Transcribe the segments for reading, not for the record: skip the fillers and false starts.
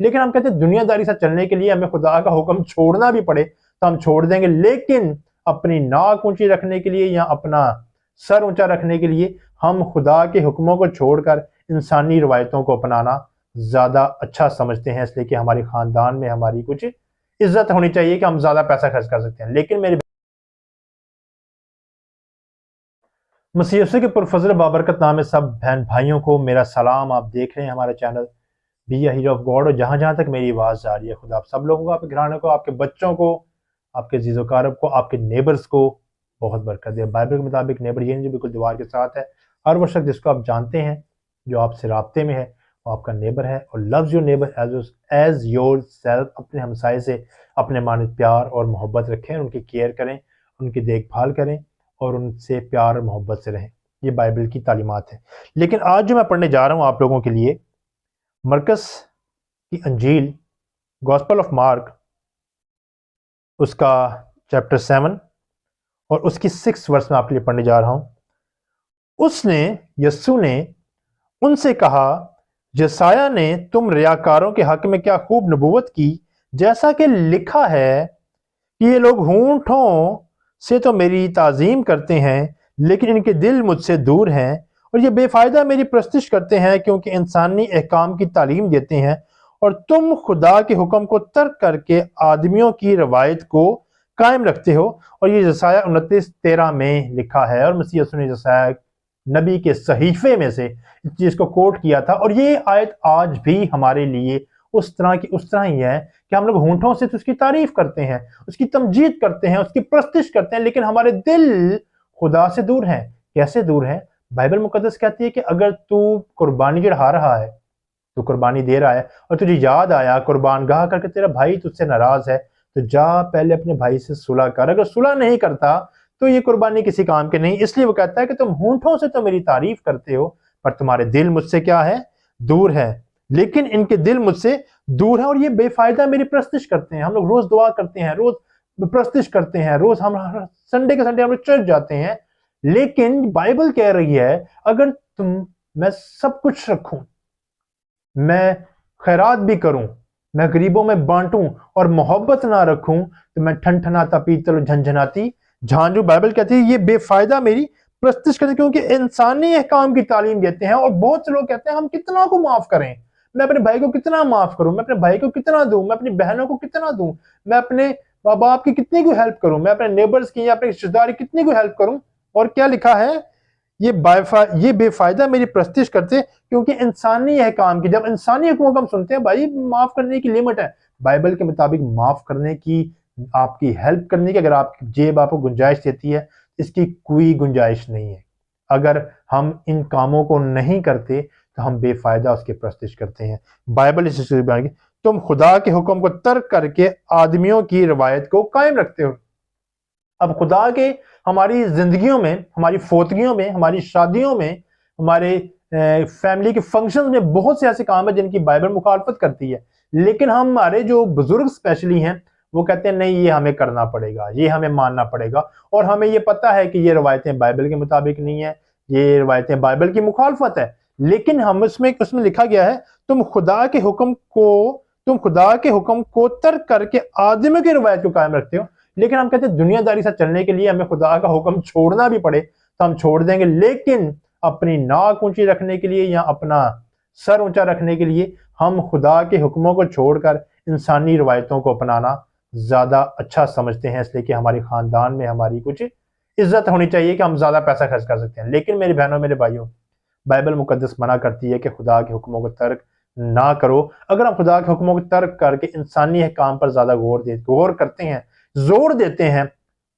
لیکن ہم کہتے ہیں دنیا داری سے چلنے کے لیے ہمیں خدا کا حکم چھوڑنا بھی پڑے تو ہم چھوڑ دیں گے، لیکن اپنی ناک اونچی رکھنے کے لیے یا اپنا سر اونچا رکھنے کے لیے ہم خدا کے حکموں کو چھوڑ کر انسانی روایتوں کو اپنانا زیادہ اچھا سمجھتے ہیں، اس لیے کہ ہماری خاندان میں ہماری کچھ عزت ہونی چاہیے کہ ہم زیادہ پیسہ خرچ کر سکتے ہیں۔ لیکن میرے مسیح یسوع کے پرفضل بابرکت نام میں سب بہن بھائیوں کو میرا سلام۔ آپ دیکھ رہے ہیں ہمارا channel be a hero of God, اور جہاں جہاں تک میری آواز جا رہی ہے، خدا آپ سب لوگوں کو، آپ کے گھرانے کو، آپ کے بچوں کو، آپ کے عزیز و اقارب کو، آپ کے نیبرز کو بہت برکت دے۔ بائبل کے مطابق نیبر یہ نہیں جو بالکل دیوار کے ساتھ ہے، ہر وہ شخص جس کو آپ جانتے ہیں، جو آپ سے رابطے میں ہے، وہ آپ کا نیبر ہے، اور lose your neighbour as your self. اپنے ہمسائے سے اپنے مانند پیار اور محبت رکھیں، ان کی کیئر کریں، ان کی دیکھ بھال کریں، اور ان سے پیار اور محبت سے رہیں۔ یہ بائبل کی تعلیمات ہیں۔ لیکن آج جو میں پڑھنے جا رہا ہوں آپ لوگوں کے لیے، مرکس کی انجیل، گاسپل آف مارک، اس کا چیپٹر 7 اور اس کی 6 ورس میں آپ کے لیے پڑھنے جا رہا ہوں۔ یسوع نے ان سے کہا، یسایہ نے تم ریاکاروں کے حق میں کیا خوب نبوت کی، جیسا کہ لکھا ہے کہ یہ لوگ ہونٹوں سے تو میری تعظیم کرتے ہیں، لیکن ان کے دل مجھ سے دور ہیں، اور یہ بے فائدہ میری پرستش کرتے ہیں، کیونکہ انسانی احکام کی تعلیم دیتے ہیں، اور تم خدا کے حکم کو ترک کر کے آدمیوں کی روایت کو قائم رکھتے ہو۔ اور یہ یسایہ 29:13 میں لکھا ہے، اور مسیح یسوع نے یسایہ نبی کے صحیفے میں سے اس چیز کو کوٹ کیا تھا، اور یہ آیت آج بھی ہمارے لیے اس طرح ہی ہے کہ ہم لوگ ہونٹوں سے تو اس کی تعریف کرتے ہیں، اس کی تمجید کرتے ہیں، اس کی پرستش کرتے ہیں، لیکن ہمارے دل خدا سے دور ہیں۔ کیسے دور ہیں؟ بائبل مقدس کہتی ہے کہ اگر تو قربانی چڑھا رہا ہے، تو قربانی دے رہا ہے، اور تجھے یاد آیا قربان گاہ کر کے تیرا بھائی تجھ سے ناراض ہے، تو جا پہلے اپنے بھائی سے صلح کر۔ اگر صلح نہیں کرتا تو یہ قربانی کسی کام کے نہیں۔ اس لیے وہ کہتا ہے کہ تم ہونٹوں سے تو میری تعریف کرتے ہو، پر تمہارے دل مجھ سے کیا ہے؟ دور ہے۔ لیکن ان کے دل مجھ سے دور ہیں، اور یہ بے فائدہ میری پرستش کرتے ہیں۔ ہم لوگ روز دعا کرتے ہیں، روز پرستش کرتے ہیں، روز ہم سنڈے کے سنڈے ہم لوگ چرچ جاتے ہیں، لیکن بائبل کہہ رہی ہے اگر میں سب کچھ رکھوں، میں خیرات بھی کروں، میں غریبوں میں بانٹوں، اور محبت نہ رکھوں، تو میں ٹھنٹھناتا پیتل جھنجھناتی جھانجو۔ بائبل کہتی ہے یہ بے فائدہ میری پرستش کرتے، کیونکہ انسانی احکام کی تعلیم دیتے ہیں۔ اور بہت سے لوگ کہتے ہیں ہم کتنا کو معاف کریں، میں اپنے بھائی کو کتنا معاف کروں، میں اپنے بھائی کو کتنا دوں، میں اپنی بہنوں کو کتنا دوں، میں اپنے ماں باپ کی کتنی کو ہیلپ کروں، میں اپنے نیبرز کی یا اپنے رشتہ دار کی کتنی کو ہیلپ کروں۔ اور کیا لکھا ہے؟ یہ بے فائدہ میری پرستش کرتے، کیونکہ انسانی احکام کی، جب انسانی حکموں کو ہم سنتے ہیں، بھائی معاف کرنے کی لمٹ ہے۔ بائبل کے مطابق معاف کرنے کی، آپ کی ہیلپ کرنے کی، اگر آپ کی جیب آپ کو گنجائش دیتی ہے، اس کی کوئی گنجائش نہیں ہے۔ اگر ہم ان کاموں کو نہیں کرتے تو ہم بے فائدہ اس کی پرستش کرتے ہیں۔ بائبل اس سے تم خدا کے حکم کو ترک کر کے آدمیوں کی روایت کو قائم رکھتے ہو۔ اب خدا کے ہماری زندگیوں میں، ہماری فوتگیوں میں، ہماری شادیوں میں، ہمارے فیملی کے فنکشنز میں بہت سے ایسے کام ہیں جن کی بائبل مخالفت کرتی ہے، لیکن ہمارے جو بزرگ اسپیشلی ہیں وہ کہتے ہیں نہیں، یہ ہمیں کرنا پڑے گا، یہ ہمیں ماننا پڑے گا، اور ہمیں یہ پتہ ہے کہ یہ روایتیں بائبل کے مطابق نہیں ہیں، یہ روایتیں بائبل کی مخالفت ہے، لیکن اس میں لکھا گیا ہے تم خدا کے حکم کو ترک کر کے آدمیوں کی روایت کو قائم رکھتے ہو۔ لیکن ہم کہتے ہیں دنیا داری سے چلنے کے لیے ہمیں خدا کا حکم چھوڑنا بھی پڑے تو ہم چھوڑ دیں گے، لیکن اپنی ناک اونچی رکھنے کے لیے یا اپنا سر اونچا رکھنے کے لیے ہم خدا کے حکموں کو چھوڑ کر انسانی روایتوں کو اپنانا زیادہ اچھا سمجھتے ہیں، اس لیے کہ ہماری خاندان میں ہماری کچھ عزت ہونی چاہیے کہ ہم زیادہ پیسہ خرچ کر سکتے ہیں۔ لیکن میری بہنوں، میرے بھائیوں، بائبل مقدس منع کرتی ہے کہ خدا کے حکموں کو ترک نہ کرو۔ اگر ہم خدا کے حکموں کو ترک کر کے انسانی احکام پر زیادہ غور کرتے ہیں، زور دیتے ہیں،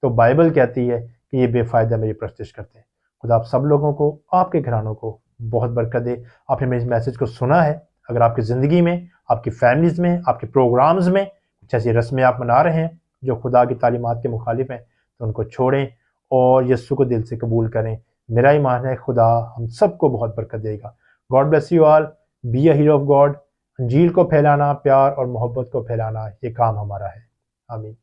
تو بائبل کہتی ہے کہ یہ بے فائدہ میری پرستش کرتے ہیں۔ خدا آپ سب لوگوں کو، آپ کے گھرانوں کو بہت برکت دے۔ آپ نے میرے میسج کو سنا ہے، اگر آپ کی زندگی میں، آپ کی فیملیز میں، آپ کے پروگرامز میں کچھ ایسی رسمیں آپ منا رہے ہیں جو خدا کی تعلیمات کے مخالف ہیں، تو ان کو چھوڑیں اور یسوع کو دل سے قبول کریں۔ میرا ایمان ہے خدا ہم سب کو بہت برکت دے گا۔ God bless you all. Be a hero of God. انجیل کو پھیلانا، پیار اور محبت کو پھیلانا، یہ کام ہمارا ہے۔ آمین۔